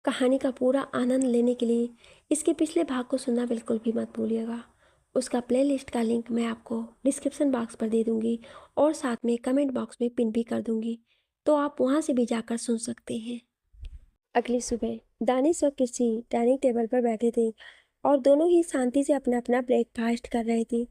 कहानी का पूरा आनंद लेने के लिए इसके पिछले भाग को सुनना बिल्कुल भी मत भूलिएगा। उसका प्लेलिस्ट का लिंक मैं आपको डिस्क्रिप्शन बॉक्स पर दे दूंगी और साथ में कमेंट बॉक्स में पिन भी कर दूंगी, तो आप वहां से भी जाकर सुन सकते हैं। अगली सुबह दानिश और किसी डाइनिंग टेबल पर बैठे थे और दोनों ही शांति से अपना अपना ब्रेकफास्ट कर रहे थे।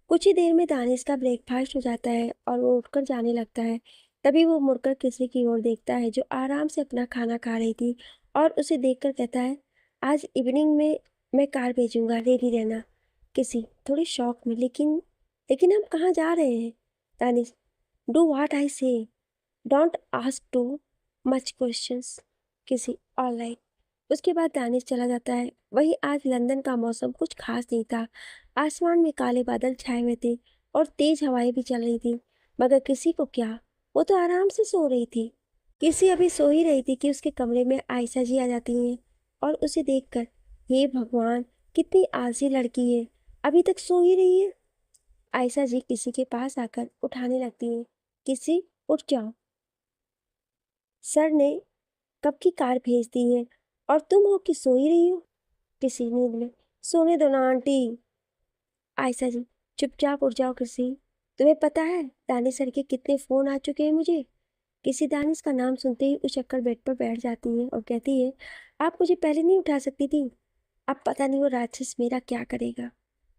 कुछ ही देर में दानिश का ब्रेकफास्ट हो जाता है और वो उठकर जाने लगता है। तभी वो मुड़कर किसी की ओर देखता है जो आराम से अपना खाना खा रही थी और उसे देखकर कहता है, आज इवनिंग में मैं कार भेजूंगा, रेडी रहना। किसी थोड़ी शॉक में, लेकिन लेकिन हम कहाँ जा रहे हैं? दानिश, डू व्हाट आई से, don't ask too much questions. किसी, ऑल राइट। उसके बाद दानिश चला जाता है। वही आज लंदन का मौसम कुछ खास नहीं था। आसमान में काले बादल छाए हुए थे और तेज हवाएं भी चल रही थी, मगर किसी को क्या, वो तो आराम से सो रही थी। किसी अभी सो ही रही थी कि उसके कमरे में आयशा जी आ जाती हैं और उसे देखकर, हे भगवान, कितनी आलसी लड़की है, अभी तक सो ही रही है। आयशा जी किसी के पास आकर उठाने लगती हैं। किसी, उठ जाओ, सर ने कब की कार भेज दी है और तुम हो कि सो ही रही हो? किसी नींद में, सोने दो ना आंटी। आयशा जी, चुपचाप उठ जाओ किसी, तुम्हें पता है दानिश सर के कितने फोन आ चुके हैं मुझे? किसी दानिश का नाम सुनते ही उछलकर बेड पर बैठ जाती है और कहती है, आप मुझे पहले नहीं उठा सकती थी? अब पता नहीं वो राक्षस मेरा क्या करेगा।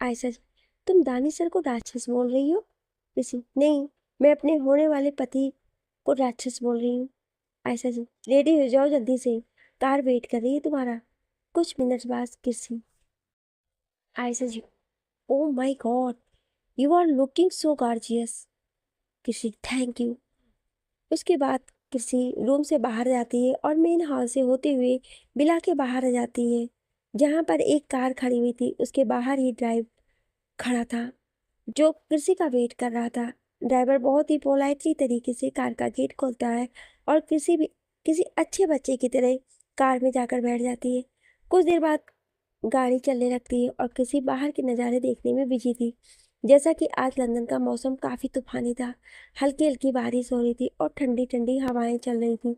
आयशा जी, तुम दानिश सर को राक्षस बोल रही हो? किसी, नहीं, मैं अपने होने वाले पति को राक्षस बोल रही हूँ। आयशा जी, रेडी हो जाओ जल्दी से, कार वेट कर रही है तुम्हारा। कुछ मिनट बाद किसी, Ayesha ji, oh my god, you are looking so gorgeous. किसी, थैंक यू। उसके बाद किसी रूम से बाहर जाती है और मेन हॉल से होते हुए बिला के बाहर आ जाती है, जहाँ पर एक कार खड़ी हुई थी। उसके बाहर ही ड्राइव खड़ा था जो किसी का वेट कर रहा था। ड्राइवर बहुत ही पोलाइटली तरीके से कार का गेट खोलता है और किसी अच्छे बच्चे की तरह कार में जाकर बैठ जाती है। कुछ देर बाद गाड़ी चलने लगती है और किसी बाहर के नज़ारे देखने में बिजी थी। जैसा कि आज लंदन का मौसम काफ़ी तूफानी था, हल्की हल्की बारिश हो रही थी और ठंडी ठंडी हवाएं चल रही थी।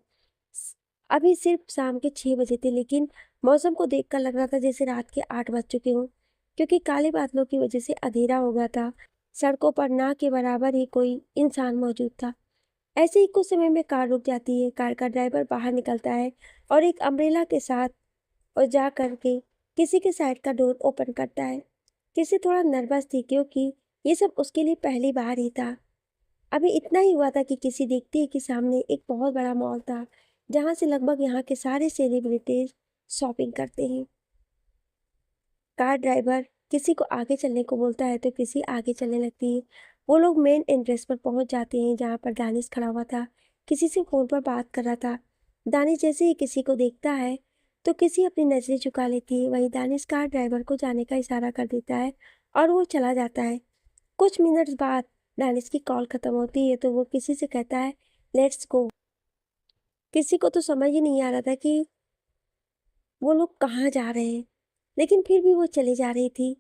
अभी सिर्फ शाम के 6 बजे थे, लेकिन मौसम को देखकर लग रहा था जैसे रात के 8 बज चुके हों, क्योंकि काले बादलों की वजह से अंधेरा हो गया था। सड़कों पर ना के बराबर ही कोई इंसान मौजूद था। ऐसे ही कुछ समय में कार रुक जाती है। कार का ड्राइवर बाहर निकलता है और एक अम्ब्रेला के साथ और जा करके किसी के साइड का डोर ओपन करता है। किसी थोड़ा नर्वस थी, क्योंकि ये सब उसके लिए पहली बार ही था। अभी इतना ही हुआ था कि किसी देखती है कि सामने एक बहुत बड़ा मॉल था, जहाँ से लगभग यहाँ के सारे सेलिब्रिटीज शॉपिंग करते हैं। कार ड्राइवर किसी को आगे चलने को बोलता है तो किसी आगे चलने लगती है। वो लोग मेन एंट्रेंस पर पहुंच जाते हैं, जहाँ पर दानिश खड़ा हुआ था, किसी से फोन पर बात कर रहा था। दानिश जैसे ही किसी को देखता है तो किसी अपनी नजरें झुका लेती है। वहीं दानिश कार ड्राइवर को जाने का इशारा कर देता है और वो चला जाता है। कुछ मिनट्स बाद दानिश की कॉल खत्म होती है तो वो किसी से कहता है, लेट्स गो। किसी को तो समझ ही नहीं आ रहा था कि वो लोग कहाँ जा रहे हैं, लेकिन फिर भी वो चली जा रही थी।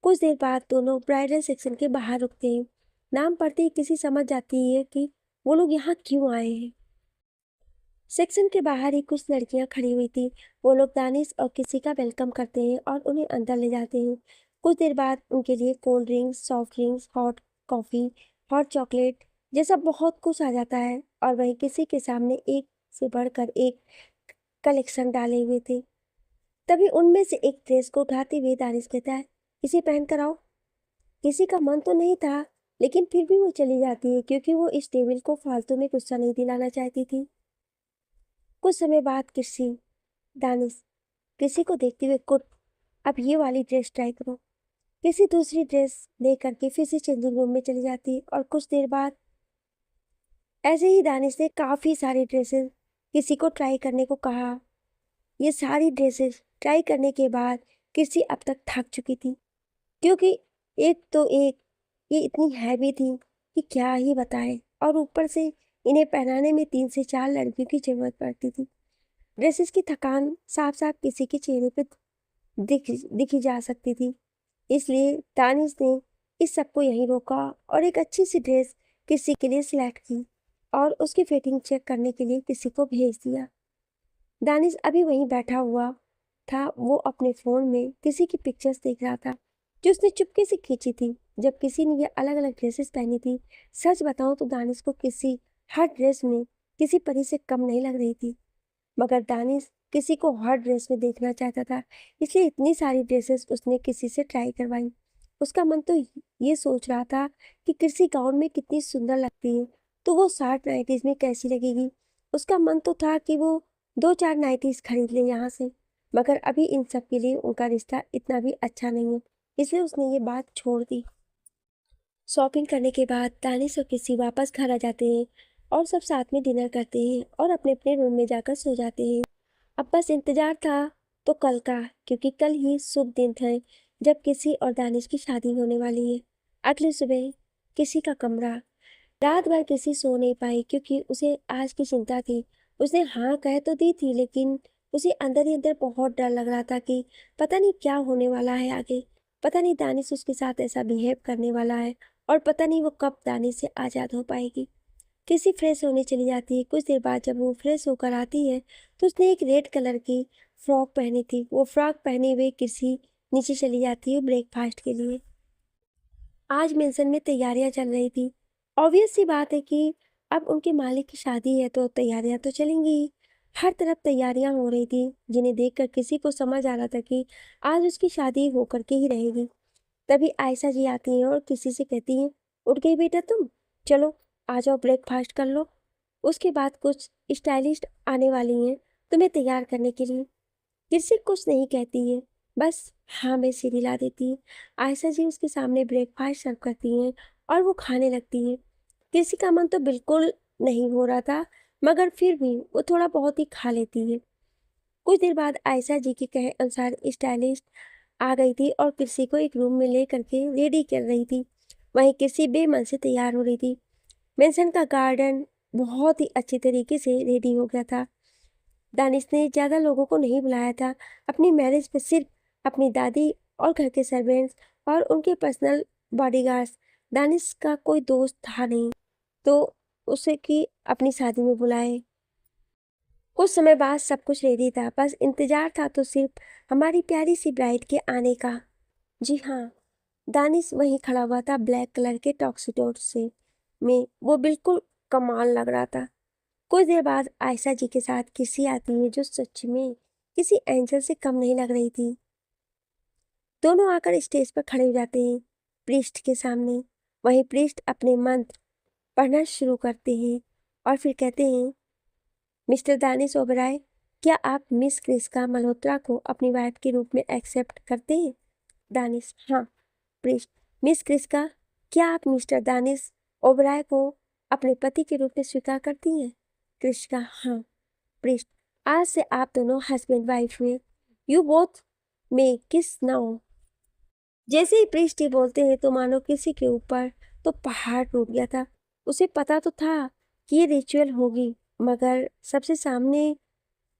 कुछ देर बाद दोनों ब्राइडल सेक्शन के बाहर रुकते हैं। नाम पढ़ते ही किसी समझ जाती है कि वो लोग यहाँ क्यों आए हैं। सेक्शन के बाहर ही कुछ लड़कियां खड़ी हुई थी। वो लोग दानिश और किसी का वेलकम करते हैं और उन्हें अंदर ले जाते हैं। कुछ देर बाद उनके लिए cold drinks, soft drinks, hot coffee, hot chocolate जैसा बहुत कुछ आ जाता है और वहीं किसी के सामने एक से बढ़कर एक कलेक्शन डाले हुए थे। तभी उनमें से एक ड्रेस को उठाते हुए दानिश कहता है, इसे पहन कर आओ। किसी का मन तो नहीं था, लेकिन फिर भी वो चली जाती है, क्योंकि वो इस टेबल को फालतू में गुस्सा नहीं दिलाना चाहती थी। कुछ समय बाद दानिश किसी को देखते हुए, गुड, अब ये वाली ड्रेस ट्राई करो। किसी दूसरी ड्रेस लेकर के फिर से चेंजिंग रूम में चली जाती है और कुछ देर बाद ऐसे ही दानिश ने काफ़ी सारी ड्रेसेस किसी को ट्राई करने को कहा। ये सारी ड्रेसेस ट्राई करने के बाद किसी अब तक थक चुकी थी, क्योंकि एक तो एक ये इतनी हैवी थी कि क्या ही बताएं, और ऊपर से इन्हें पहनाने में 3 से 4 लड़कियों की जरूरत पड़ती थी। ड्रेसेस की थकान साफ साफ किसी के चेहरे पे दिखी जा सकती थी। इसलिए दानिश ने इस सबको यहीं रोका और एक अच्छी सी ड्रेस किसी के लिए सिलेक्ट की और उसकी फिटिंग चेक करने के लिए किसी को भेज दिया। दानिश अभी वहीं बैठा हुआ था। वो अपने फ़ोन में किसी की पिक्चर्स देख रहा था जो उसने चुपके से खींची थी जब किसी ने ये अलग अलग ड्रेसेस पहनी थी। सच बताऊं तो दानिश को किसी हर ड्रेस में किसी परी से कम नहीं लग रही थी, मगर दानिश किसी को हर ड्रेस में देखना चाहता था, इसलिए इतनी सारी ड्रेसेस उसने किसी से ट्राई करवाई। उसका मन तो ये सोच रहा था कि किसी गाउन में कितनी सुंदर लगती है तो वो 60 नाइटीज में कैसी लगेगी। उसका मन तो था कि वो 2-4 नाइटीज खरीद ले यहाँ से, मगर अभी इन सब के लिए उनका रिश्ता इतना भी अच्छा नहीं है, इसलिए उसने ये बात छोड़ दी। शॉपिंग करने के बाद दानिश और किसी वापस घर आ जाते हैं और सब साथ में डिनर करते हैं और अपने अपने रूम में जाकर सो जाते हैं। अब बस इंतजार था तो कल का, क्योंकि कल ही शुभ दिन है जब किसी और दानिश की शादी होने वाली है। अगली सुबह किसी का कमरा, रात भर किसी सो नहीं पाई क्योंकि उसे आज की चिंता थी। उसने हाँ कह तो दी थी, लेकिन उसे अंदर ही अंदर बहुत डर लग रहा था कि पता नहीं क्या होने वाला है आगे। पता नहीं दानिश उसके साथ ऐसा बिहेव करने वाला है और पता नहीं वो कब दानिश से आज़ाद हो पाएगी। किसी फ्रेश होने चली जाती है। कुछ देर बाद जब वो फ्रेश होकर आती है तो उसने एक रेड कलर की फ्रॉक पहनी थी। वो फ्रॉक पहने हुए किसी नीचे चली जाती है ब्रेकफास्ट के लिए। आज मेंशन में तैयारियां चल रही थी। ऑब्वियस सी बात है कि अब उनके मालिक की शादी है तो तैयारियां तो चलेंगी ही। हर तरफ तैयारियां हो रही थी जिन्हें देखकर किसी को समझ आ रहा था कि आज उसकी शादी होकर के ही रहेगी। तभी आयशा जी आती हैं और किसी से कहती हैं, उठ गई बेटा तुम, चलो आ जाओ ब्रेकफास्ट कर लो। उसके बाद कुछ स्टाइलिस्ट आने वाली हैं तुम्हें तैयार करने के लिए। किसी कुछ नहीं कहती है, बस हाँ में सिर हिला देती है। आयशा जी उसके सामने ब्रेकफास्ट सर्व करती हैं और वो खाने लगती है। किसी का मन तो बिल्कुल नहीं हो रहा था, मगर फिर भी वो थोड़ा बहुत ही खा लेती है। कुछ देर बाद आयशा जी के कहे अनुसार स्टाइलिस्ट आ गई थी और किसी को एक रूम में ले करके रेडी कर रही थी। वहीं किसी बेमन से तैयार हो रही थी। मेंशन का गार्डन बहुत ही अच्छे तरीके से रेडी हो गया था। दानिश ने ज़्यादा लोगों को नहीं बुलाया था। अपनी मैरिज पे सिर्फ अपनी दादी और घर के सर्वेंट्स और उनके पर्सनल बॉडीगार्ड्स। दानिश का कोई दोस्त था नहीं तो उसे कि अपनी शादी में बुलाए। कुछ समय बाद सब कुछ रेडी था, बस इंतजार था तो सिर्फ हमारी प्यारी सी ब्राइड के आने का। जी हाँ, दानिश वहीं खड़ा हुआ था ब्लैक कलर के टॉक्सिडोर से में। वो बिल्कुल कमाल लग रहा था। कुछ देर बाद आयशा जी के साथ किसी आती है जो सच में किसी एंजल से कम नहीं लग रही थी। दोनों आकर स्टेज पर खड़े हो जाते हैं प्रीस्ट के सामने। वहीं प्रीस्ट अपने मंत्र पढ़ना शुरू करते हैं और फिर कहते हैं, मिस्टर दानिश ओबराय, क्या आप मिस क्रिस्का मल्होत्रा को अपनी वाइफ के रूप में एक्सेप्ट करते हैं? दानिश, हाँ। प्रीस्ट, मिस क्रिस्का, क्या आप मिस्टर दानिश ओबराय को अपने पति के रूप में स्वीकार करती हैं? क्रिस्का, हाँ। प्रीस्ट, आज से आप दोनों हस्बैंड वाइफ हुए। यू बोथ मे किस नाउ। जैसे ही प्रीस्ट ये बोलते हैं तो मानो किसी के ऊपर तो पहाड़ टूट गया था। उसे पता तो था कि ये रिचुअल होगी, मगर सबसे सामने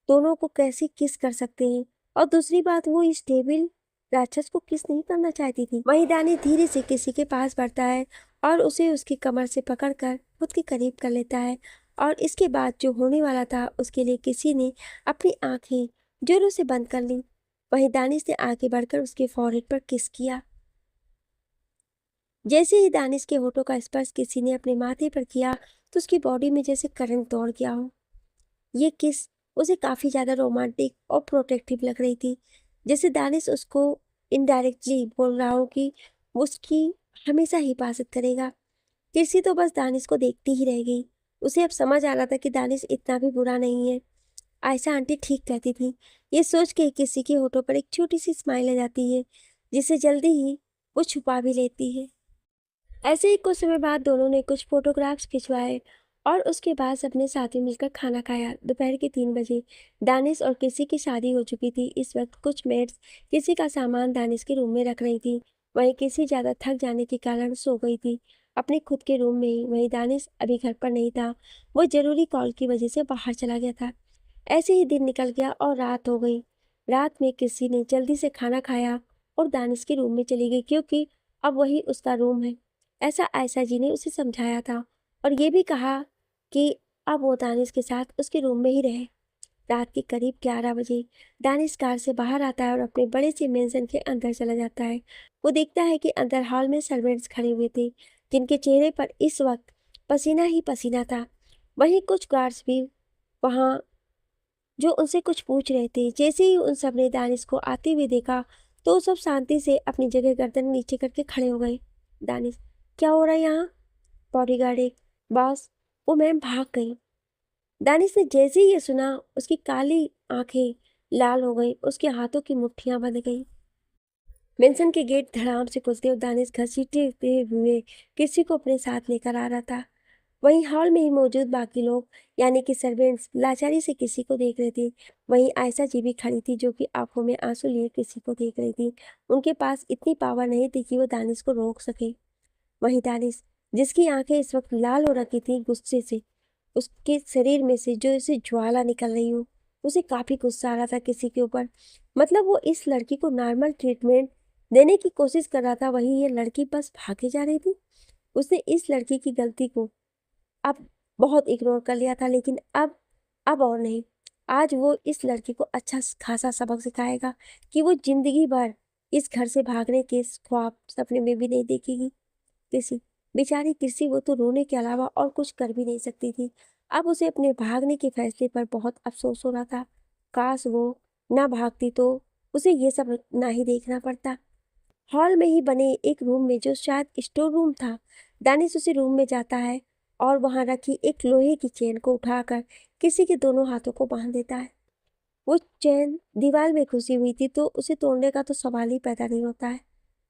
दोनों को कैसे किस कर सकते हैं। और दूसरी बात, वो इस डेविल राक्षस को किस नहीं करना चाहती थी। वहीं दानी धीरे से किसी के पास बढ़ता है और उसे उसकी कमर से पकड़कर खुद के करीब कर लेता है। और इसके बाद जो होने वाला था उसके लिए किसी ने अपनी आंखें जोरों से बंद कर ली। वहीं दानिश ने आगे बढ़कर उसके फॉरहेड पर किस किया। जैसे ही दानिश के होठों का स्पर्श किसी ने अपने माथे पर किया तो उसकी बॉडी में जैसे करंट दौड़ गया हो। ये किस उसे काफ़ी ज़्यादा रोमांटिक और प्रोटेक्टिव लग रही थी, जैसे दानिश उसको इनडायरेक्टली बोल रहा हो कि वो उसकी हमेशा हिफाजत करेगा। किसी तो बस दानिश को देखती ही रह गई। उसे अब समझ आ रहा था कि दानिश इतना भी बुरा नहीं है। आयशा आंटी ठीक कहती थी। ये सोच के किसी के होठों पर एक छोटी सी स्माइल आ जाती है जिसे जल्दी ही वो छुपा भी लेती है। ऐसे ही कुछ समय बाद दोनों ने कुछ फोटोग्राफ्स खिंचवाए और उसके बाद सबने साथ में मिलकर खाना खाया। दोपहर के 3 बजे दानिश और किसी की शादी हो चुकी थी। इस वक्त कुछ मेड्स किसी का सामान दानिश के रूम में रख रही थी। वहीं किसी ज़्यादा थक जाने के कारण सो गई थी अपने खुद के रूम में ही। वहीं दानिश अभी घर पर नहीं था, वो जरूरी कॉल की वजह से बाहर चला गया था। ऐसे ही दिन निकल गया और रात हो गई। रात में किसी ने जल्दी से खाना खाया और दानिश के रूम में चली गई क्योंकि अब वही उसका रूम है। ऐसा आयशा जी ने उसे समझाया था और ये भी कहा कि अब वो दानिश के साथ उसके रूम में ही रहे। रात के करीब 11 बजे दानिश कार से बाहर आता है और अपने बड़े से मेंशन के अंदर चला जाता है। वो देखता है कि अंदर हॉल में सर्वेंट्स खड़े हुए थे, जिनके चेहरे पर इस वक्त पसीना ही पसीना था। वहीं कुछ गार्ड्स भी वहाँ जो उनसे कुछ पूछ रहे थे। जैसे ही उन सब ने दानिश को आते हुए देखा तो सब शांति से अपनी जगह गर्दन नीचे करके खड़े हो गए। दानिश, क्या हो रहा है यहाँ? बॉडीगार्ड एक, बॉस, वो मैम भाग गई। दानिश ने जैसे ही ये सुना उसकी काली आंखें लाल हो गई, उसके हाथों की मुट्ठियां बंध गई। मेंशन के गेट धड़ाम से खुलते और दानिश घसीटते हुए किसी को अपने साथ लेकर आ रहा था। वहीं हॉल में ही मौजूद बाकी लोग यानी कि सर्वेंट्स लाचारी से किसी को देख रहे थे। वहीं आयशा जी भी खड़ी थी, जो कि आंखों में आंसू लिए किसी को देख रही थी। उनके पास इतनी पावर नहीं थी कि वो दानिश को रोक सके। वहीं दानिश, जिसकी आंखें इस वक्त लाल हो रखी थी गुस्से से, उसके शरीर में से जो इसे ज्वाला निकल रही हो, उसे काफी गुस्सा आ रहा था किसी के ऊपर। मतलब वो इस लड़की को नॉर्मल ट्रीटमेंट देने की कोशिश कर रहा था, वहीं ये लड़की बस भागे जा रही थी। उसने इस लड़की की गलती को अब बहुत इग्नोर कर लिया था, लेकिन अब और नहीं। आज वो इस लड़की को अच्छा खासा सबक सिखाएगा कि वो जिंदगी भर इस घर से भागने के ख्वाब सपने में भी नहीं देखेगी। कृषि, बेचारी कृषि, वो तो रोने के अलावा और कुछ कर भी नहीं सकती थी। अब उसे अपने भागने के फैसले पर बहुत अफसोस हो रहा था। काश वो ना भागती तो उसे ये सब ना ही देखना पड़ता। हॉल में ही बने एक रूम में, जो शायद स्टोर रूम था, दानिश उसी रूम में जाता है और वहां रखी एक लोहे की चेन को उठाकर किसी के दोनों हाथों को बांध देता है। वो चेन दीवार में घुसी हुई थी, तो उसे तोड़ने का तो सवाल ही पैदा नहीं होता है।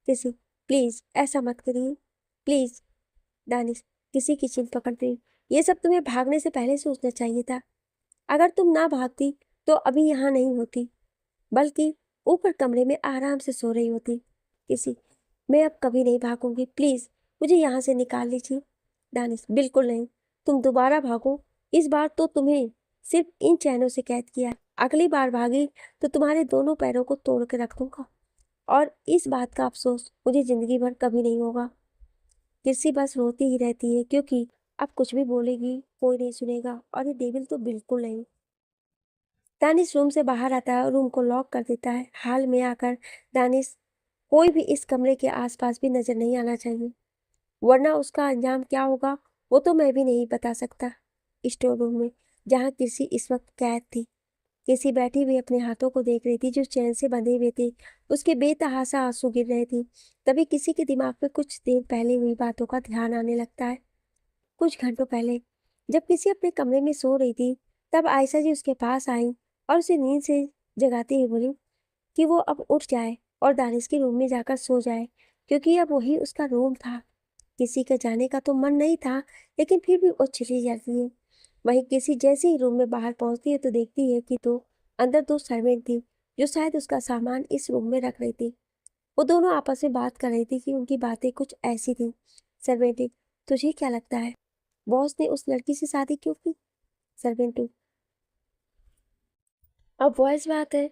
किसी, प्लीज ऐसा मत करिए, प्लीज। दानिश किसी की चेन पकड़ते, ये सब तुम्हें भागने से पहले सोचना चाहिए था। अगर तुम ना भागती तो अभी यहाँ नहीं होती, बल्कि ऊपर कमरे में आराम से सो रही होती। किसी, मैं अब कभी नहीं भागूंगी, प्लीज मुझे यहाँ से निकाल लीजिए। दानिश, बिल्कुल नहीं, तुम दोबारा भागो, इस बार तो तुम्हें सिर्फ इन चैनों से कैद किया है। अगली बार भागी तो तुम्हारे दोनों पैरों को तोड़ के रख दूंगा, और इस बात का अफसोस मुझे जिंदगी भर कभी नहीं होगा। किसी बस रोती ही रहती है, क्योंकि अब कुछ भी बोलेगी कोई नहीं सुनेगा, और ये डेविल तो बिल्कुल नहीं। दानिश रूम से बाहर आता है और रूम को लॉक कर देता है। हाल में आकर दानिश, कोई भी इस कमरे के आसपास भी नजर नहीं आना चाहिए, वरना उसका अंजाम क्या होगा वो तो मैं भी नहीं बता सकता। स्टोर रूम में जहाँ किसी इस वक्त कैद थी, किसी बैठी हुई अपने हाथों को देख रही थी जो चैन से बंधे हुए थे। उसके बेतहाशा आंसू गिर रहे थे। तभी किसी के दिमाग में कुछ देर पहले हुई बातों का ध्यान आने लगता है। कुछ घंटों पहले जब किसी अपने कमरे में सो रही थी, तब आयशा जी उसके पास आई और उसे नींद से जगाते हुए बोली कि वो अब उठ जाए और दानिश के रूम में जाकर सो जाए, क्योंकि अब वही उसका रूम था। किसी का जाने का तो मन नहीं था, लेकिन फिर भी वो चली जाती है। वहीं किसी जैसे ही रूम में बाहर पहुंचती है तो देखती है कि तो अंदर दो सर्वेंट थी, जो शायद उसका सामान इस रूम में रख रही थी। वो दोनों आपस में बात कर रही थी कि उनकी बातें कुछ ऐसी थी। सर्वेंट एक, तुझे क्या लगता है बॉस ने उस लड़की से शादी क्यों की? सर्वेंट टू, अब वॉइस बात है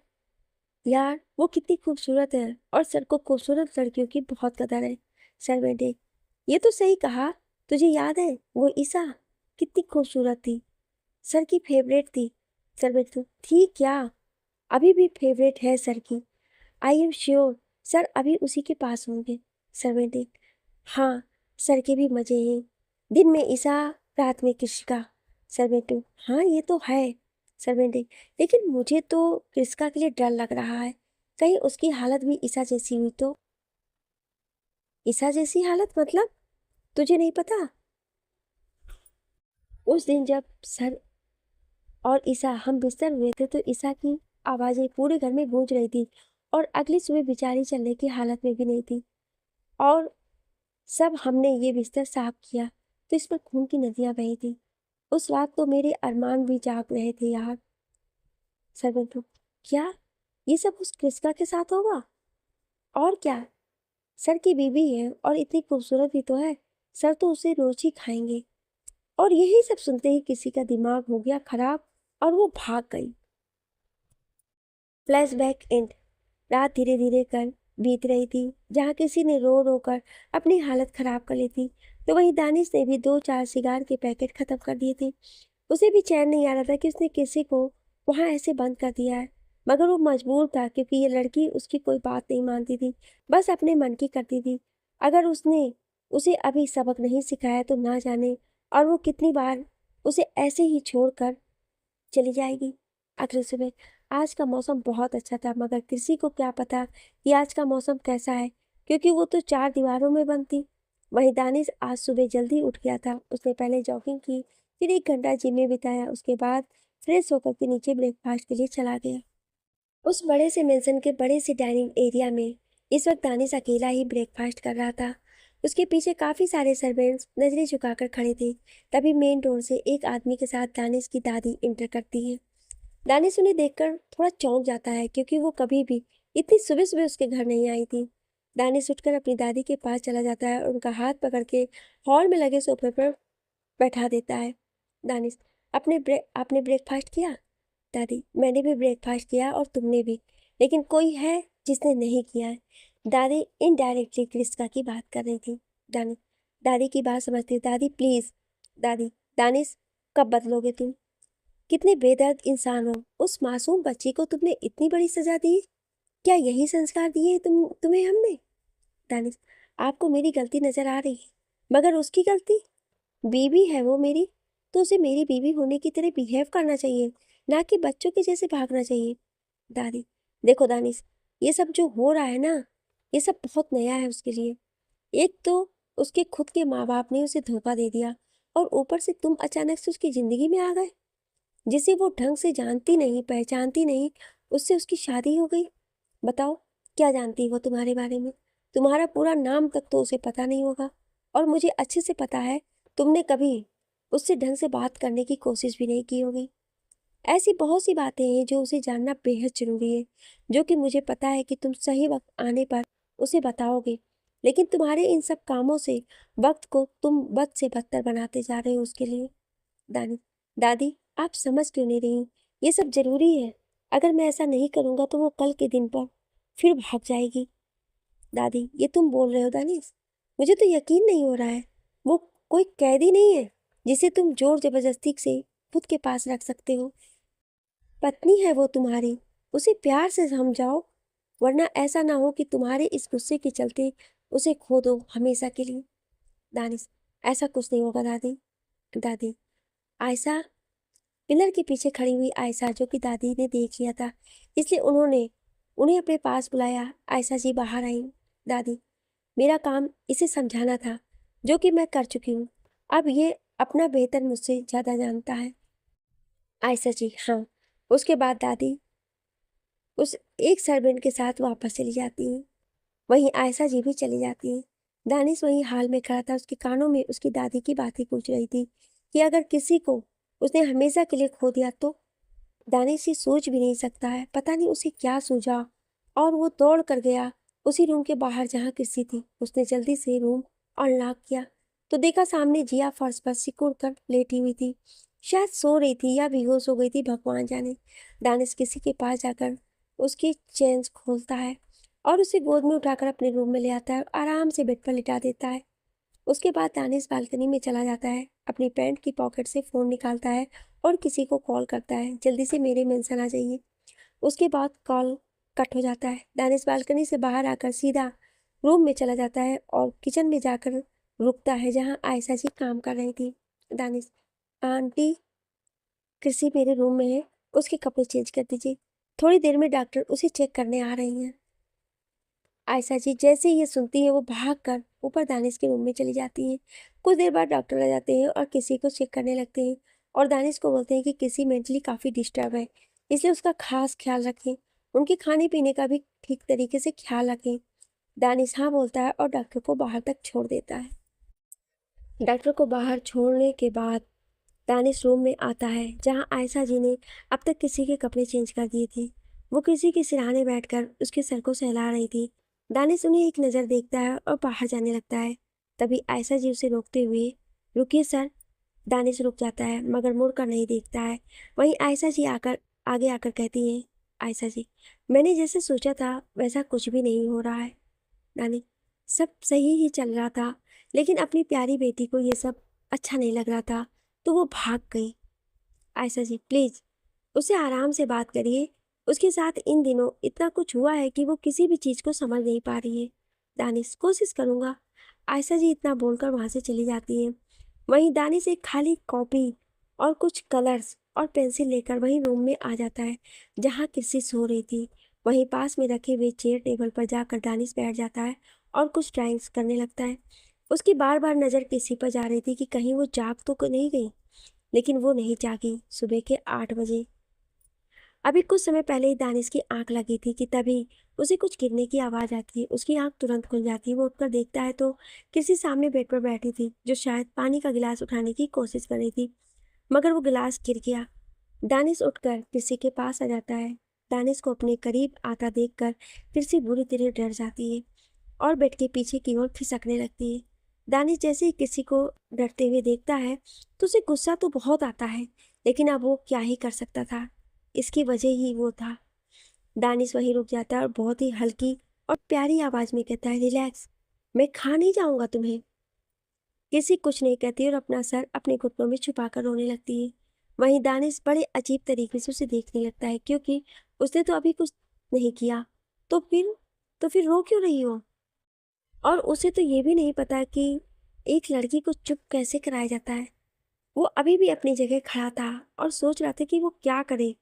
यार, वो कितनी खूबसूरत है और सर को खूबसूरत लड़कियों की बहुत कदर है। सर्वेंट एक, ये तो सही कहा। तुझे याद है वो ईसा कितनी खूबसूरत थी, सर की फेवरेट थी। सर्वेंट टू, थी क्या, अभी भी फेवरेट है सर की। आई एम श्योर सर अभी उसी के पास होंगे। सर्वेंट एक, हाँ, सर के भी मजे हैं, दिन में ईसा, रात में कृषिका। सर्वेंट टू, हाँ ये तो है। सर्वेंट एक, लेकिन मुझे तो कृषिका के लिए डर लग रहा है, कहीं उसकी हालत भी ईसा जैसी हुई तो। ईसा जैसी हालत मतलब? तुझे नहीं पता? उस दिन जब सर और ईसा हम बिस्तर हुए थे तो ईसा की आवाजें पूरे घर में गूंज रही थी, और अगली सुबह बेचारी चलने की हालत में भी नहीं थी। और सब हमने ये बिस्तर साफ किया तो इस पर खून की नदियां बही थी। उस रात तो मेरे अरमान भी जाग रहे थे यार। सर्वेंट, क्या ये सब उस कृष्णा के साथ होगा? और क्या, सर की बीवी है और इतनी खूबसूरत भी तो है, सर तो उसे रोज ही खाएंगे। और यही सब सुनते ही किसी का दिमाग हो गया खराब और वो भाग गई। Flashback and. रात धीरे धीरे कर बीत रही थी, जहाँ किसी ने रो रो कर अपनी हालत खराब कर ली थी, तो वहीं दानिश ने भी 2-4 सिगार के पैकेट खत्म कर दिए थे। उसे भी चैन नहीं आ रहा था कि उसने किसी को वहाँ ऐसे बंद कर दिया है। मगर वो मजबूर था क्योंकि ये लड़की उसकी कोई बात नहीं मानती थी, बस अपने मन की करती थी। अगर उसने उसे अभी सबक नहीं सिखाया तो ना जाने और वो कितनी बार उसे ऐसे ही छोड़कर चली जाएगी। अगली सुबह आज का मौसम बहुत अच्छा था, मगर किसी को क्या पता कि आज का मौसम कैसा है, क्योंकि वो तो चार दीवारों में बंद थी। वहीं दानिश आज सुबह जल्दी उठ गया था। उसने पहले जॉगिंग की, फिर 1 घंटा जिम में बिताया। उसके बाद फ्रेश होकर के नीचे ब्रेकफास्ट के लिए चला गया। उस बड़े से मेंशन के बड़े से डाइनिंग एरिया में इस वक्त दानिश अकेला ही ब्रेकफास्ट कर रहा था। उसके पीछे काफी सारे सर्वेंट्स नजरें झुकाकर खड़े थे। तभी मेन डोर से एक आदमी के साथ दानिश की दादी इंटर करती है। दानिश उन्हें देखकर थोड़ा चौंक जाता है, क्योंकि वो कभी भी इतनी सुबह सुबह उसके घर नहीं आई थी। दानिश उठकर अपनी दादी के पास चला जाता है और उनका हाथ पकड़ के हॉल में लगे सोफे पर बैठा देता है। दानिश, आपने ब्रेकफास्ट किया? दादी, मैंने भी ब्रेकफास्ट किया और तुमने भी, लेकिन कोई है जिसने नहीं किया है। दादी इनडायरेक्टली क्रिस्का की बात कर रही थी। दानिश दादी की बात समझती, दादी प्लीज। दादी, दानिश, कब बदलोगे तुम? कितने बेदर्द इंसान हो। उस मासूम बच्ची को तुमने इतनी बड़ी सजा दी। क्या यही संस्कार दिए तुम्हें हमने? दानिश, आपको मेरी गलती नजर आ रही है, मगर उसकी गलती? बीवी है वो मेरी, तो उसे मेरी बीवी होने की तरह बिहेव करना चाहिए, ना कि बच्चों के जैसे भागना चाहिए। दादी, देखो दानिश, ये सब जो हो रहा है ना, ये सब बहुत नया है उसके लिए। एक तो उसके खुद के माँ बाप ने उसे धोखा दे दिया, और ऊपर से तुम अचानक से उसकी जिंदगी में आ गए, जिसे वो ढंग से जानती नहीं पहचानती नहीं, उससे उसकी शादी हो गई। बताओ, क्या जानती है वो तुम्हारे बारे में? तुम्हारा पूरा नाम तक तो उसे पता नहीं होगा, और मुझे अच्छे से पता है तुमने कभी उससे ढंग से बात करने की कोशिश भी नहीं की होगी। ऐसी बहुत सी बातें हैं जो उसे जानना बेहद जरूरी है, जो कि मुझे पता है कि तुम सही वक्त आने पर उसे बताओगे। लेकिन तुम्हारे इन सब कामों से वक्त को तुम बद से बदतर बनाते जा रहे हो उसके लिए। दानी दादी, आप समझ क्यों नहीं रही? ये सब जरूरी है। अगर मैं ऐसा नहीं करूंगा तो वो कल के दिन पर फिर भाग जाएगी। दादी, ये तुम बोल रहे हो दानिश? मुझे तो यकीन नहीं हो रहा है। वो कोई कैदी नहीं है जिसे तुम जोर जबरदस्ती से खुद के पास रख सकते हो। पत्नी है वो तुम्हारी, उसे प्यार से समझाओ, वरना ऐसा ना हो कि तुम्हारे इस गुस्से के चलते उसे खो दो हमेशा के लिए। दानिश, ऐसा कुछ नहीं होगा दादी। दादी, आयशा, पिलर के पीछे खड़ी हुई आयशा, जो कि दादी ने देख लिया था, इसलिए उन्होंने उन्हें अपने पास बुलाया। आयशा जी बाहर आई। दादी, मेरा काम इसे समझाना था, जो कि मैं कर चुकी हूँ। अब ये अपना बेहतर मुझसे ज़्यादा जानता है। आयशा जी, हाँ। उसके बाद दादी उस एक सर्वेंट के साथ वापस चली जाती हैं। वहीं आयशा जी भी चली जाती हैं। दानिश वहीं हाल में खड़ा था। उसके कानों में उसकी दादी की बातें गूंज रही थी कि अगर किसी को उसने हमेशा के लिए खो दिया तो। दानिश ये सोच भी नहीं सकता है, पता नहीं उसे क्या सूझा, और वो दौड़ कर गया उसी रूम के बाहर जहाँ कृषि थी। उसने जल्दी से रूम अनलॉक किया तो देखा सामने जिया फर्श पर सिकुड़ कर लेटी हुई थी। शायद सो रही थी या बेहोश हो गई थी, भगवान जाने। दानिश किसी के पास जाकर उसकी चेन्स खोलता है और उसे गोद में उठाकर अपने रूम में ले आता है और आराम से बेड पर लिटा देता है। उसके बाद दानिश बालकनी में चला जाता है, अपनी पैंट की पॉकेट से फ़ोन निकालता है और किसी को कॉल करता है, जल्दी से मेरे मेंशन आ जाइए। उसके बाद कॉल कट हो जाता है। दानिश बालकनी से बाहर आकर सीधा रूम में चला जाता है और किचन में जाकर रुकता है जहाँ आयशा जी काम कर रही थी। दानिश, आंटी, कृषि मेरे रूम में है, उसके कपड़े चेंज कर दीजिए। थोड़ी देर में डॉक्टर उसे चेक करने आ रही हैं। आयशा जी जैसे ही ये सुनती है वो भागकर ऊपर दानिश के रूम में चली जाती हैं। कुछ देर बाद डॉक्टर आ जाते हैं और किसी को चेक करने लगते हैं, और दानिश को बोलते हैं कि किसी मेंटली काफ़ी डिस्टर्ब है, इसलिए उसका खास ख्याल रखें, उनके खाने पीने का भी ठीक तरीके से ख्याल रखें। दानिश हाँ बोलता है और डॉक्टर को बाहर तक छोड़ देता है। डॉक्टर को बाहर छोड़ने के बाद दानिश रूम में आता है जहाँ आयशा जी ने अब तक किसी के कपड़े चेंज कर दिए थे। वो किसी के सिरहाने बैठकर उसके सर को सहला रही थी। दानिश उन्हें एक नज़र देखता है और बाहर जाने लगता है। तभी आयशा जी उसे रोकते हुए, रुकिए सर। दानिश रुक जाता है मगर मुड़कर नहीं देखता है। वहीं आयशा जी आगे आकर कहती हैं, आयशा जी, मैंने जैसे सोचा था वैसा कुछ भी नहीं हो रहा है। दानिश, सब सही ही चल रहा था, लेकिन अपनी प्यारी बेटी को ये सब अच्छा नहीं लग रहा था, तो वो भाग गई। आयशा जी, प्लीज़ उससे आराम से बात करिए। उसके साथ इन दिनों इतना कुछ हुआ है कि वो किसी भी चीज़ को समझ नहीं पा रही है। दानिश कोशिश करूँगा। आयशा जी इतना बोलकर वहाँ से चली जाती है। वहीं दानिश एक खाली कॉपी और कुछ कलर्स और पेंसिल लेकर वहीं रूम में आ जाता है जहाँ किसी सो रही थी। वहीं पास में रखे हुए चेयर टेबल पर जाकर दानिश बैठ जाता है और कुछ ड्राइंग्स करने लगता है। उसकी बार बार नज़र किसी पर जा रही थी कि कहीं वो जाग तो नहीं गई, लेकिन वो नहीं जागी। सुबह के 8 बजे अभी कुछ समय पहले ही दानिश की आंख लगी थी कि तभी उसे कुछ गिरने की आवाज़ आती है। उसकी आंख तुरंत खुल जाती है। वो उठकर देखता है तो किसी सामने बेड पर बैठी थी जो शायद पानी का गिलास उठाने की कोशिश कर रही थी, मगर वो गिलास गिर गया। दानिश उठकर किसी के पास आ जाता है। दानिश को अपने करीब आता देखकर किसी बुरी तरह डर जाती है और बेड के पीछे की ओर खिसकने लगती है। दानिश जैसे ही किसी को डरते हुए देखता है तो उसे गुस्सा तो बहुत आता है, लेकिन अब वो क्या ही कर सकता था। इसकी वजह ही वो था। दानिश वहीं रुक जाता है और बहुत ही हल्की और प्यारी आवाज में कहता है, रिलैक्स, मैं खा नहीं जाऊंगा तुम्हें। किसी कुछ नहीं कहती और अपना सर अपने घुटनों में छुपाकर रोने लगती है। वहीं दानिश बड़े अजीब तरीके से उसे देखने लगता है, क्योंकि उसने तो अभी कुछ नहीं किया। तो फिर रो क्यों रही हो? और उसे तो ये भी नहीं पता कि एक लड़की को चुप कैसे कराया जाता है। वो अभी भी अपनी जगह खड़ा था और सोच रहा था कि वो क्या करे,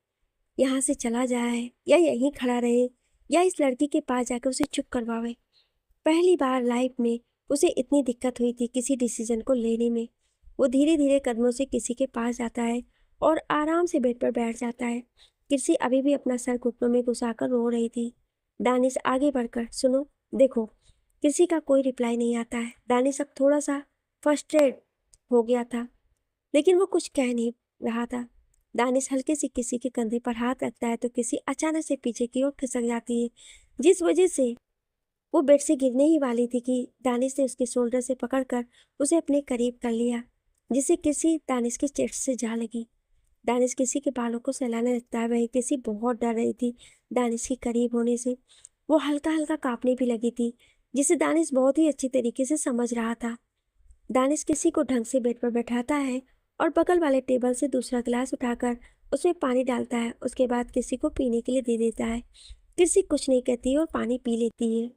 यहाँ से चला जाए या यहीं खड़ा रहे या इस लड़की के पास जाकर उसे चुप करवावे। पहली बार लाइफ में उसे इतनी दिक्कत हुई थी किसी डिसीजन को लेने में। वो धीरे धीरे कदमों से किसी के पास जाता है और आराम से बेड पर बैठ जाता है। किसी अभी भी अपना सर घुटनों में घुसाकर रो रही थी। दानिश आगे बढ़कर, सुनो, देखो। किसी का कोई रिप्लाई नहीं आता है। दानिश अब थोड़ा सा फ्रस्ट्रेट हो गया था, लेकिन वो कुछ कह नहीं रहा था। दानिश हल्के से किसी के कंधे पर हाथ रखता है तो किसी अचानक से पीछे की ओर खिसक जाती है, जिस वजह से वो बेड से गिरने ही वाली थी कि दानिश ने उसके शोल्डर से पकड़कर उसे अपने करीब कर लिया, जिसे किसी दानिश के चेस्ट से जा लगी। दानिश किसी के बालों को सहलाने लगता है। वही किसी बहुत डर रही थी दानिश के करीब होने से। वो हल्का हल्का कांपने भी लगी थी, जिसे दानिश बहुत ही अच्छी तरीके से समझ रहा था। दानिश किसी को ढंग से बेड पर बैठाता है और बगल वाले टेबल से दूसरा गिलास उठाकर उसमें पानी डालता है। उसके बाद किसी को पीने के लिए दे देता है। किसी कुछ नहीं कहती और पानी पी लेती है।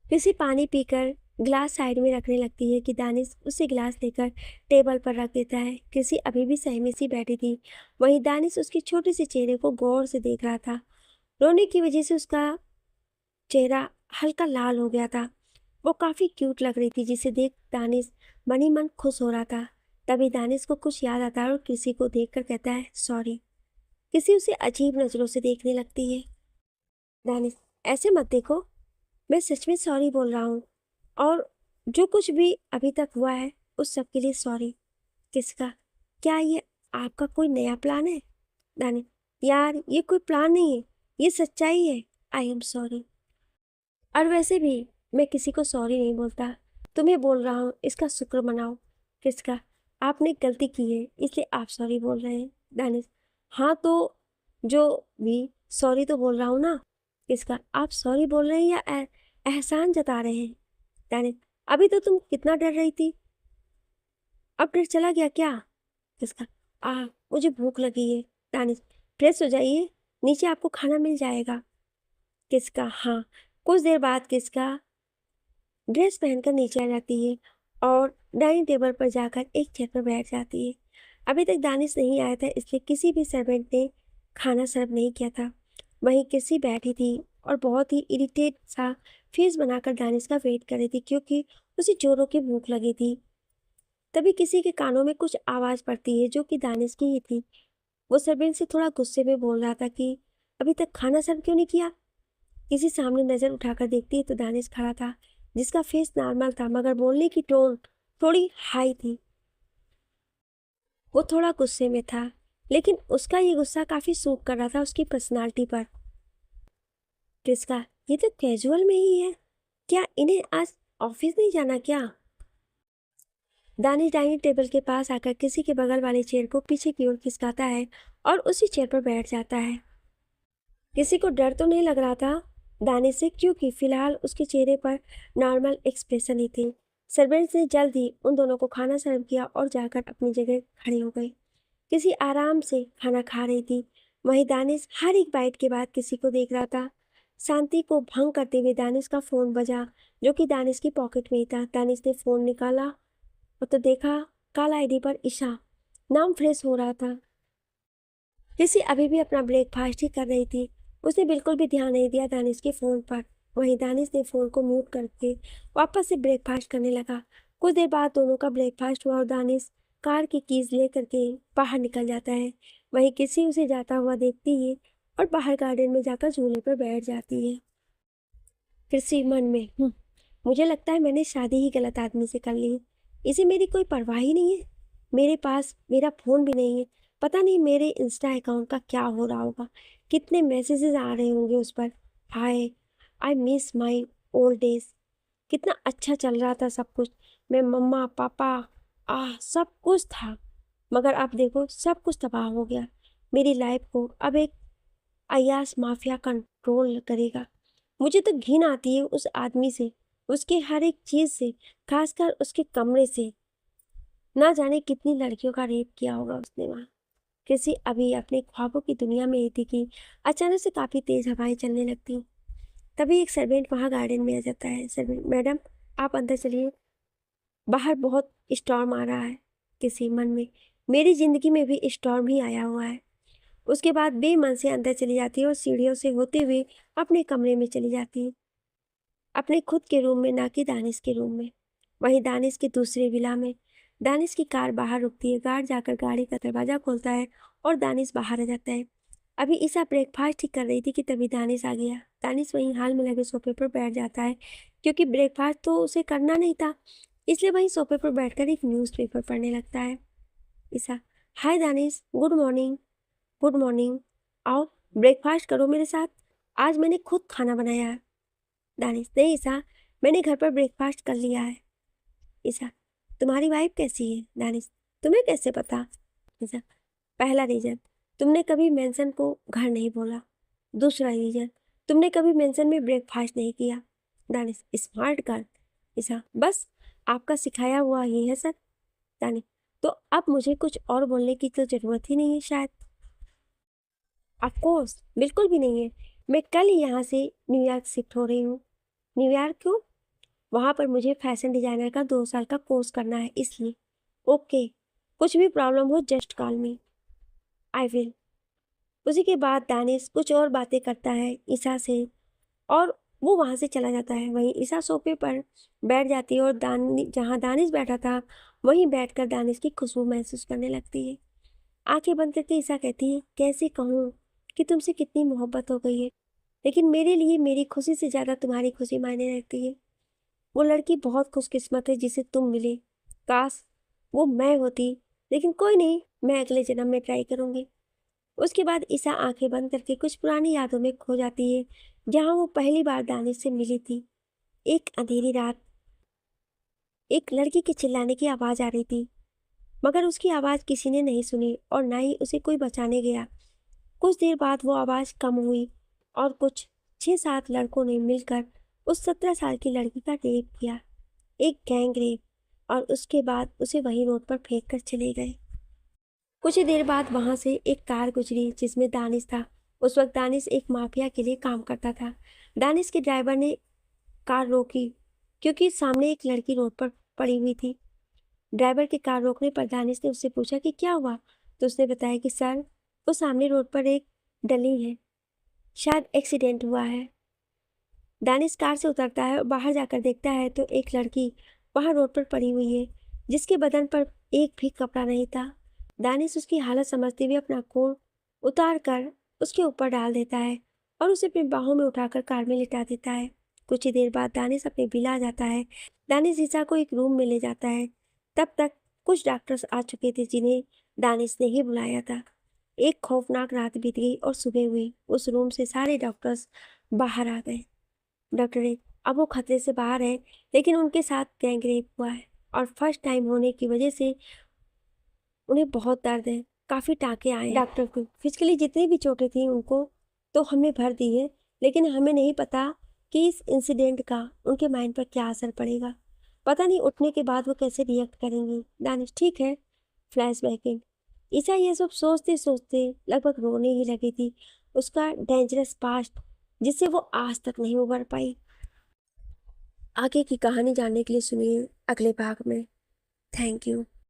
किसी पानी पीकर गिलास साइड में रखने लगती है कि दानिश उसे गिलास लेकर टेबल पर रख देता है। किसी अभी भी सहमी सी बैठी थी। वहीं दानिश उसके छोटे से चेहरे को गौर से देख रहा था। रोने की वजह से उसका चेहरा हल्का लाल हो गया था। वो काफ़ी क्यूट लग रही थी, जिसे देख दानिश मन ही मन खुश हो रहा था। तभी दानिश को कुछ याद आता है और किसी को देखकर कहता है, सॉरी। किसी उसे अजीब नज़रों से देखने लगती है। दानिश, ऐसे मत देखो, मैं सच में सॉरी बोल रहा हूँ, और जो कुछ भी अभी तक हुआ है उस सब के लिए सॉरी। किसका? क्या ये आपका कोई नया प्लान है? दानिश, यार ये कोई प्लान नहीं है, ये सच्चाई है। I am sorry. और वैसे भी मैं किसी को सॉरी नहीं बोलता, तुम्हें बोल रहा हूँ, इसका शुक्र मनाओ। किसका? आपने गलती की है इसलिए आप सॉरी बोल रहे हैं। दानिश, हाँ तो जो भी, सॉरी तो बोल रहा हूँ ना। किसका? आप सॉरी बोल रहे हैं या एहसान जता रहे हैं? दानिश, अभी तो तुम कितना डर रही थी, अब डर चला गया क्या? किसका? आ मुझे भूख लगी है। दानिश, फ्रेश हो जाइए, नीचे आपको खाना मिल जाएगा। किसका? हाँ। कुछ देर बाद किसका ड्रेस पहनकर नीचे आ जाती है और डाइनिंग टेबल पर जाकर एक चेयर पर बैठ जाती है। अभी तक दानिश नहीं आया था, इसलिए किसी भी सर्वेंट ने खाना सर्व नहीं किया था। वहीं किसी बैठी थी और बहुत ही इरिटेट सा फेस बनाकर दानिश का वेट कर रही थी, क्योंकि उसे जोरों की भूख लगी थी। तभी किसी के कानों में कुछ आवाज़ पड़ती है जो कि दानिश की ही थी। वो सर्वेंट से थोड़ा गुस्से में बोल रहा था कि अभी तक खाना सर्व क्यों नहीं किया। किसी सामने नजर उठाकर देखती है तो दानिश खड़ा था, जिसका फेस नॉर्मल था, मगर बोलने की टोन थोड़ी हाई थी। वो थोड़ा गुस्से में था, लेकिन उसका ये गुस्सा काफी सूट कर रहा था उसकी पर्सनालिटी पर। किसका? ये तो कैजुअल में ही है, क्या इन्हें आज ऑफिस नहीं जाना क्या? दानिश डाइनिंग टेबल के पास आकर किसी के बगल वाले चेयर को पीछे की ओर खिसकाता है और उसी चेयर पर बैठ जाता है। किसी को डर तो नहीं लग रहा था दानिश से, क्योंकि फिलहाल उसके चेहरे पर नॉर्मल एक्सप्रेशन ही थे। सर्वेंट्स ने जल्द ही उन दोनों को खाना सर्व किया और जाकर अपनी जगह खड़ी हो गई। किसी आराम से खाना खा रही थी। वहीं दानिश हर एक बाइट के बाद किसी को देख रहा था। शांति को भंग करते हुए दानिश का फ़ोन बजा, जो कि दानिश की पॉकेट में ही था। दानिश ने फ़ोन निकाला और तो देखा कॉल आईडी पर ईशा नाम फ्रेश हो रहा था। किसी अभी भी अपना ब्रेकफास्ट ही कर रही थी। उसने बिल्कुल भी ध्यान नहीं दिया दानिश के फ़ोन पर। वहीं दानिश ने फ़ोन को म्यूट करके वापस से ब्रेकफास्ट करने लगा। कुछ देर बाद दोनों का ब्रेकफास्ट हुआ और दानिश कार की कीज लेकर के बाहर निकल जाता है। वहीं किसी उसे जाता हुआ देखती है और बाहर गार्डन में जाकर झूले पर बैठ जाती है। कृषि मन में मुझे लगता है मैंने शादी ही गलत आदमी से कर ली है। इसे मेरी कोई परवाह ही नहीं है। मेरे पास मेरा फ़ोन भी नहीं है। पता नहीं मेरे इंस्टा अकाउंट का क्या हो रहा होगा। कितने मैसेजेस आ रहे होंगे उस पर। Hi, I miss my old days. कितना अच्छा चल रहा था सब कुछ। मैं मम्मा पापा सब कुछ था। मगर अब देखो सब कुछ तबाह हो गया। मेरी लाइफ को अब एक अय्याश माफिया कंट्रोल करेगा। मुझे तो घिन आती है उस आदमी से, उसके हर एक चीज़ से, खासकर उसके कमरे से। ना जाने कितनी लड़कियों का रेप किया होगा उसने वहाँ। किसी अभी अपने ख्वाबों की दुनिया में ही थी कि अचानक से काफ़ी तेज़ हवाएं चलने लगती। तभी एक सर्वेंट वहाँ गार्डन में आ जाता है। सर्वेंट, मैडम आप अंदर चलिए, बाहर बहुत स्टॉर्म आ रहा है। किसी मन में मेरी ज़िंदगी में भी स्टॉर्म ही आया हुआ है। उसके बाद बेमन से अंदर चली जाती है और सीढ़ियों से होते हुए अपने कमरे में चली जाती है। अपने खुद के रूम में, ना कि दानिश के रूम में। वहीं दानिश की दूसरी विला में दानिश की कार बाहर रुकती है। गार्ड जाकर गाड़ी का दरवाज़ा खोलता है और दानिश बाहर आ जाता है। अभी ईसा ब्रेकफास्ट ही कर रही थी कि तभी दानिश आ गया। दानिश वहीं हाल में लगे सोफे पर बैठ जाता है, क्योंकि ब्रेकफास्ट तो उसे करना नहीं था, इसलिए वहीं सोफे पर बैठकर एक न्यूज़पेपर पढ़ने लगता है। Isa, hi Danish, good morning. Good morning. आओ ब्रेकफास्ट करो मेरे साथ, आज मैंने खुद खाना बनाया है। दानिश, नहीं ईसा, मैंने घर पर ब्रेकफास्ट कर लिया है। ईसा, तुम्हारी वाइफ कैसी है? दानिश, तुम्हें कैसे पता? ईसा, पहला रीजन, तुमने कभी मेंशन को घर नहीं बोला। दूसरा रीजन, तुमने कभी मेंशन में ब्रेकफास्ट नहीं किया। Danish, smart girl. ईसा, बस आपका सिखाया हुआ ही है सर। दानिश, तो अब मुझे कुछ और बोलने की तो ज़रूरत ही नहीं है शायद। ऑफ कोर्स, बिल्कुल भी नहीं है। मैं कल ही यहाँ से न्यूयॉर्क शिफ्ट हो रही हूँ। न्यूयॉर्क क्यों? वहाँ पर मुझे फैशन डिज़ाइनर का 2 साल का कोर्स करना है, इसलिए। ओके, कुछ भी प्रॉब्लम हो just call me, I will. उसी के बाद दानिश कुछ और बातें करता है ईसा से और वो वहाँ से चला जाता है। वहीं ईसा सोफे पर बैठ जाती है और जहाँ दानिश बैठा था वहीं बैठकर दानिश की खुशबू महसूस करने लगती है। आंखें बंद करके ईसा कहती है, कैसे कहूँ कि तुमसे कितनी मोहब्बत हो गई है, लेकिन मेरे लिए मेरी खुशी से ज़्यादा तुम्हारी खुशी मायने रखती है। वो लड़की बहुत खुशकिस्मत है जिसे तुम मिले। काश वो मैं होती, लेकिन कोई नहीं, मैं अगले जन्म में ट्राई करूँगी। उसके बाद ईसा आंखें बंद करके कुछ पुरानी यादों में खो जाती है, जहाँ वो पहली बार दानिश से मिली थी। एक अंधेरी रात एक लड़की के चिल्लाने की आवाज़ आ रही थी, मगर उसकी आवाज़ किसी ने नहीं सुनी और ना ही उसे कोई बचाने गया। कुछ देर बाद वो आवाज़ कम हुई और कुछ 6-7 लड़कों ने मिलकर उस 17 साल की लड़की का रेप किया, एक गैंग रेप, और उसके बाद उसे वहीं रोड पर फेंक कर चले गए। कुछ ही देर बाद वहां से एक कार गुजरी जिसमें दानिश था। उस वक्त दानिश एक माफिया के लिए काम करता था। दानिश के ड्राइवर ने कार रोकी क्योंकि सामने एक लड़की रोड पर पड़ी हुई थी। ड्राइवर के कार रोकने पर दानिश ने उससे पूछा कि क्या हुआ, तो उसने बताया कि सर, वो सामने रोड पर एक डली है, शायद एक्सीडेंट हुआ है। दानिश कार से उतरता है और बाहर जाकर देखता है तो एक लड़की वहां रोड पर पड़ी हुई है, जिसके बदन पर एक भी कपड़ा नहीं था। दानिश उसकी हालत समझते हुए अपना कोट उतार कर उसके ऊपर डाल देता है और उसे अपनी बाहों में उठाकर कार में लिटा देता है। कुछ ही देर बाद दानिश अपने विला आ जाता है। दानिश ईसा को एक रूम में ले जाता है। तब तक कुछ डॉक्टर्स आ चुके थे जिन्हें दानिश ने ही बुलाया था। एक खौफनाक रात बीत गई और सुबह हुई। उस रूम से सारे डॉक्टर्स बाहर आ गए। डॉक्टर एक, अब वो खतरे से बाहर है, लेकिन उनके साथ गैंग रेप हुआ है और फर्स्ट टाइम होने की वजह से उन्हें बहुत दर्द है, काफ़ी टाँके आए हैं। डॉक्टर को फिजिकली जितनी भी चोटें थी उनको तो हमने भर दी है, लेकिन हमें नहीं पता कि इस इंसिडेंट का उनके माइंड पर क्या असर पड़ेगा। पता नहीं उठने के बाद वो कैसे रिएक्ट करेंगी। दानिश, ठीक है। फ्लैशबैकिंग, ईशा ये सब सोचते सोचते लगभग रोने ही लगी थी। उसका डेंजरस पास्ट जिससे वो आज तक नहीं उबर पाई। आगे की कहानी जानने के लिए सुनिए अगले भाग में। Thank you.